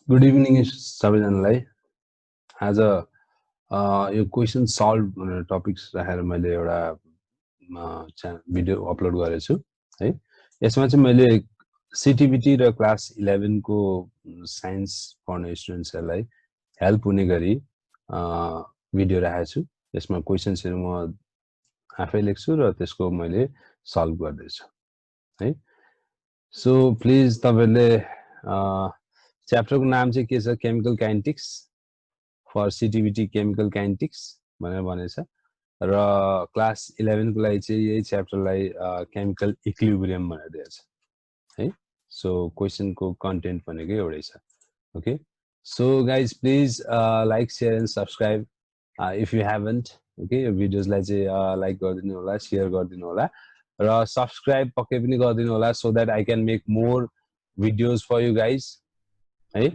Good evening सबैजनालाई आज यो question solve भनेर टपिक्स राखेर मैले एउटा भिडियो अपलोड गरेको छु है। यसमा चाहिँ मैले सिटिबिटी र क्लास 11 को साइन्स पढ्ने स्टुडेन्ट्सहरूलाई हेल्प हुने गरी भिडियो राखेको छु। यसमा क्वेसन्सहरू म आफै लेख्छु र त्यसको मैले सल्भ गर्दैछु है। सो प्लिज तपाईले च्याप्टरको नाम चाहिँ के छ, केमिकल काइनेटिक्स फर सिटिबिटी केमिकल काइनेटिक्स भनेर भनेछ र क्लास 11 को लागि चाहिँ यही च्याप्टरलाई केमिकल इक्विलिब्रियम भनेर दिएको छ है। सो क्वेसनको कन्टेन्ट भनेको एउटै छ। Okay, so guys please like share and subscribe if you haven't. Okay, यो भिडियोजलाई चाहिँ लाइक गरिदिनु होला, शेयर गरिदिनु होला र सब्सक्राइब पक्कै पनि गरिदिनु होला so that I can make more videos for you guys है।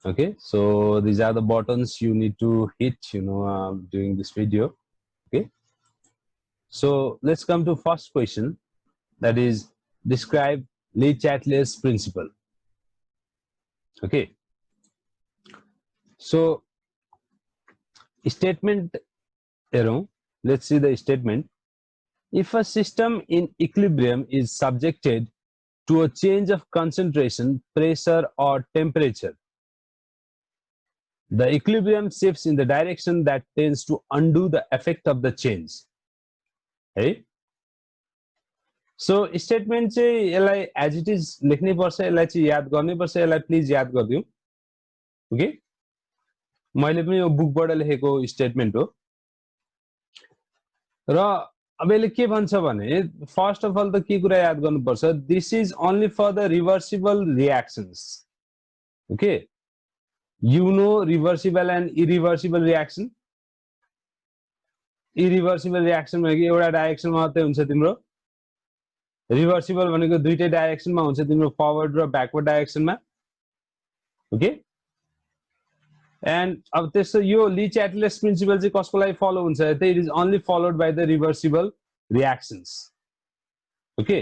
Okay, so these are the buttons you need to hit during this video. Okay, so let's come to first question, that is describe Le Chatelier's principle. Okay, so statement let's see the statement. If a system in equilibrium is subjected to a change of concentration, pressure or temperature, the equilibrium shifts in the direction that tends to undo the effect of the change. Hey? So statement चाहिँ यसलाई as it is लेख्नै पर्छ, यसलाई चाहिँ याद गर्नै पर्छ, यसलाई please याद गरिदिउँ। ओके, मैले पनि यो बुकबाट लेखेको स्टेटमेन्ट हो र अब यसले के भन्छ भने फर्स्ट अफ अल त के कुरा याद गर्नुपर्छ, this is only for the reversible reactions. Okay, you know reversible and irreversible reaction. Irreversible reaction भनेको एउटा डाइरेक्सनमा मात्रै हुन्छ तिम्रो, रिभर्सिबल भनेको दुईटै डाइरेक्सनमा हुन्छ तिम्रो, फरवर्ड र ब्याकवर्ड डाइरेक्सनमा। ओके, एन्ड अब त्यस्तो यो ली च्याटलेस प्रिन्सिपल चाहिँ कसको लागि फलो हुन्छ त, it is only followed by the reversible reactions. Okay,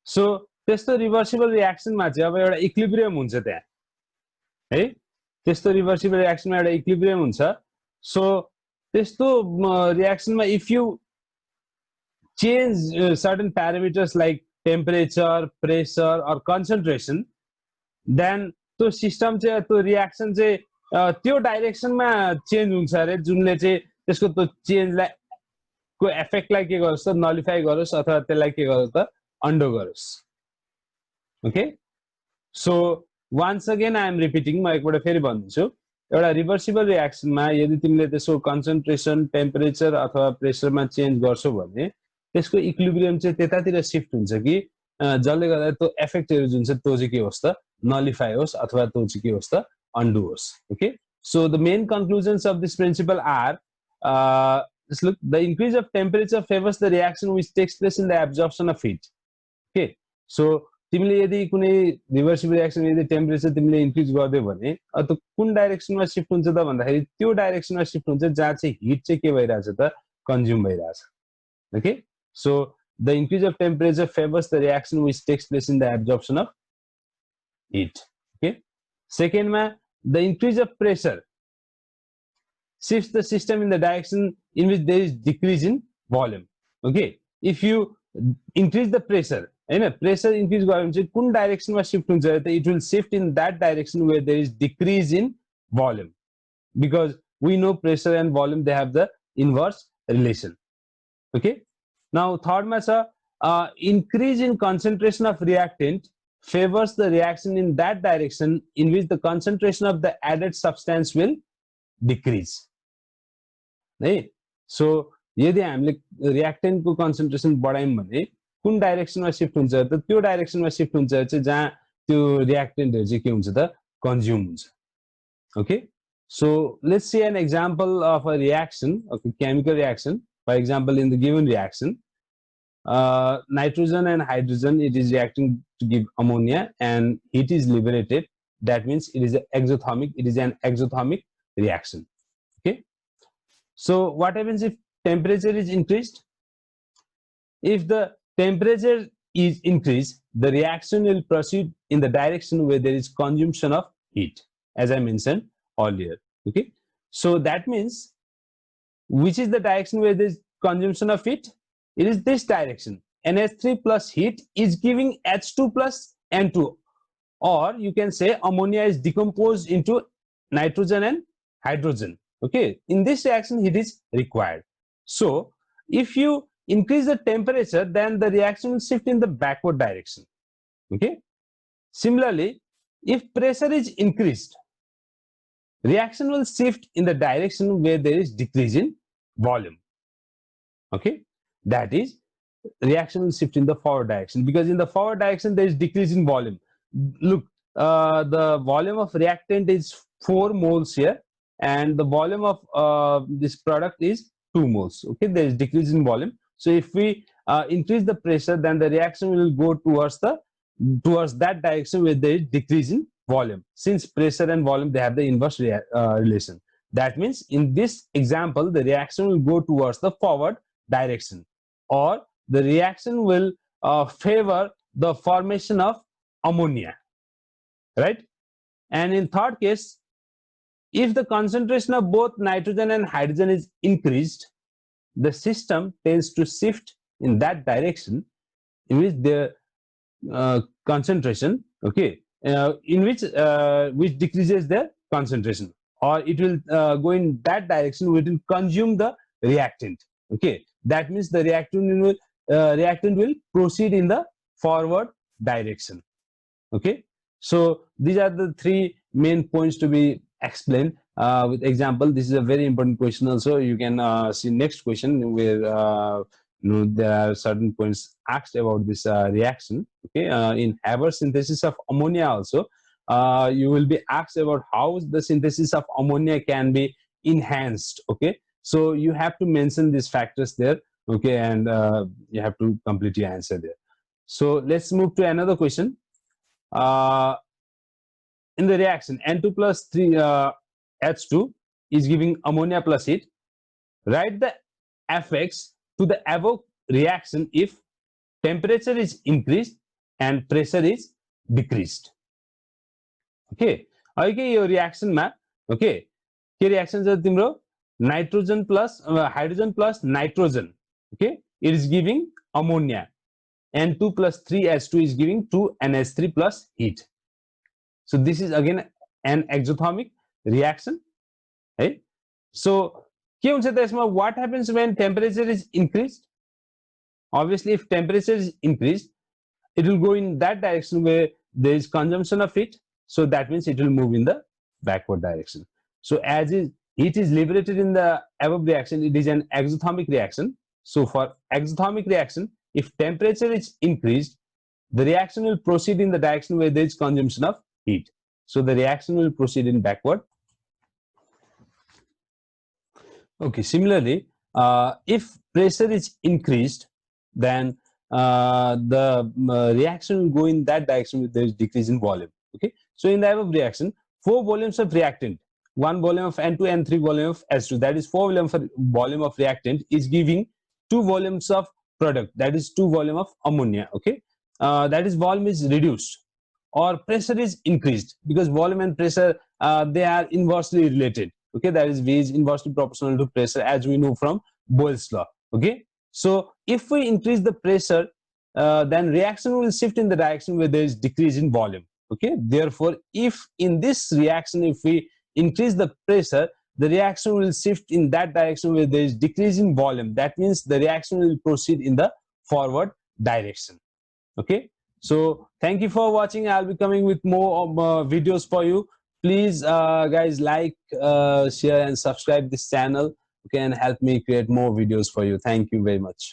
so त्यस्तो रिभर्सिबल रियाक्सनमा चाहिँ अब एउटा इक्विलिब्रियम हुन्छ त्यहाँ है, त्यस्तो रिभर्सिबल रियाक्सनमा एउटा इक्विलिब्रियम हुन्छ। सो त्यस्तो रियाक्सनमा if you change certain parameters like temperature, pressure or concentration, then त्यो सिस्टम चाहिँ त्यो रियाक्सन चाहिँ त्यो डाइरेक्सनमा चेन्ज हुन्छ अरे जुनले चाहिँ त्यसको त्यो चेन्जलाई को एफेक्टलाई के गरोस् त, नलिफाई गरोस् अथवा त्यसलाई के गरोस् त, अन्डो गरोस्। Okay, so once again I am repeating, म एकपल्ट फेरि भन्छु, एउटा रिभर्सिबल रियाक्सनमा यदि तिमीले त्यसको कन्सन्ट्रेसन, टेम्परेचर अथवा प्रेसरमा चेन्ज गर्छौ भने त्यसको इक्विलिब्रियम चाहिँ त्यतातिर शिफ्ट हुन्छ कि जसले गर्दा त्यो एफेक्टहरू जुन छ त्यो चाहिँ के होस् त, नलिफाई होस् अथवा त्यो चाहिँ के होस् त, अन्डु होस्। Okay, so the main conclusions of this principle are, look, the increase of temperature favors the reaction which takes place in the absorption of heat. Okay, so तिमीले यदि कुनै रिभर्सिबल रियाक्सन यदि टेम्परेचर तिमीले इन्क्रिज गर्दियौ भने त्यो कुन डाइरेक्सनमा shift हुन्छ त भन्दाखेरि त्यो डाइरेक्सनमा शिफ्ट हुन्छ जहाँ चाहिँ हिट चाहिँ के भइरहेछ त, कन्ज्युम भइरहेछ। Okay, so the increase of temperature favours the reaction which takes place in the absorption of heat. Okay, सेकेन्डमा the increase of pressure shifts the system in the direction in which there is decrease in volume. Okay, if you increase the pressure, हैन, pressure increase गर्यो भने चाहिँ कुन डाइरेक्सनमा shift हुन्छ त, it will shift in that direction where there is decrease in volume, because we know pressure and volume they have the inverse relation. Okay, now थर्डमा छ increase in concentration of reactant favours the reaction in that direction in which the concentration of the added substance will decrease है। So यदि हामीले रियाक्टेन्टको concentration बढायौँ भने कुन डाइरेक्सनमा shift हुन्छ त, त्यो डाइरेक्सनमा शिफ्ट हुन्छ चाहिँ जहाँ त्यो रियाक्टेन्टहरू चाहिँ के हुन्छ त, कन्ज्युम हुन्छ। Okay, so let's see an example of a reaction, okay, chemical reaction. For example, in the given reaction nitrogen and hydrogen, it is reacting to give ammonia and heat is liberated. That means it is an exothermic reaction. Okay, so what happens if temperature is increased? If the temperature is increased, the reaction will proceed in the direction where there is consumption of heat. as I mentioned earlier. Okay, so that means which is the direction where there is consumption of heat? It is this direction. NH3 plus heat is giving H2 plus N2, or you can say ammonia is decomposed into nitrogen and hydrogen. Okay, in this reaction heat is required. So if you increase the temperature, then the reaction will shift in the backward direction. Okay, similarly, if pressure is increased, reaction will shift in the direction where there is decrease in volume. Okay, that is, reaction will shift in the forward direction, because in the forward direction there is decrease in volume. Look, the volume of reactant is 4 moles here, and the volume of this product is 2 moles. Okay, there is decrease in volume. So if we increase the pressure, then the reaction will go towards that direction where there is decrease in volume. Since pressure and volume, they have the inverse relation. That means in this example, the reaction will go towards the forward direction, or the reaction will favor the formation of ammonia, right? And in third case, if the concentration of both nitrogen and hydrogen is increased, the system tends to shift in that direction in which the concentration, okay, in which decreases the concentration, or it will go in that direction which will consume the reactant. Okay, that means the reactant will proceed in the forward direction. Okay, so these are the 3 main points to be explained with example. This is a very important question also. You can see next question where there are certain points asked about this reaction. Okay, in Haber synthesis of ammonia also, you will be asked about how the synthesis of ammonia can be enhanced. Okay, so you have to mention these factors there. Okay, and you have to complete your answer there. So let's move to another question. In the reaction, N2 plus 3 H2 is giving ammonia plus heat. Write the effects to the above reaction if temperature is increased and pressure is decreased. Okay, okay, your reaction ma, okay, के reaction is तिम्रो nitrogen plus hydrogen plus nitrogen. Okay, it is giving ammonia. N2 plus 3H2 is giving 2NH3 plus heat. So this is again an exothermic reaction, right? So what happens when temperature is increased? Obviously, if temperature is increased, it will go in that direction where there is consumption of heat. So that means it will move in the backward direction. So as heat is liberated in the above reaction, it is an exothermic reaction. So for exothermic reaction, if temperature is increased, the reaction will proceed in the direction where there is consumption of heat. So the reaction will proceed in backward. Okay, similarly, if pressure is increased, then the reaction will go in that direction where there is decrease in volume. Okay, so in the above reaction, 4 volumes of reactant, 1 volume of N2 and 3 volume of H2, that is 4 volume of reactant is giving 2 volumes of product, that is 2 volume of ammonia. Okay, that is volume is reduced or pressure is increased, because volume and pressure they are inversely related. Okay, that is V is inversely proportional to pressure, as we know from Boyle's law. Okay, so if we increase the pressure, then reaction will shift in the direction where there is decrease in volume. Okay, therefore, if in this reaction, if we increase the pressure, the reaction will shift in that direction where there is decrease in volume. That means the reaction will proceed in the forward direction. Okay, so thank you for watching. I'll be coming with more videos for you. Please guys, like, share and subscribe this channel. Okay, and help me create more videos for you. Thank you very much.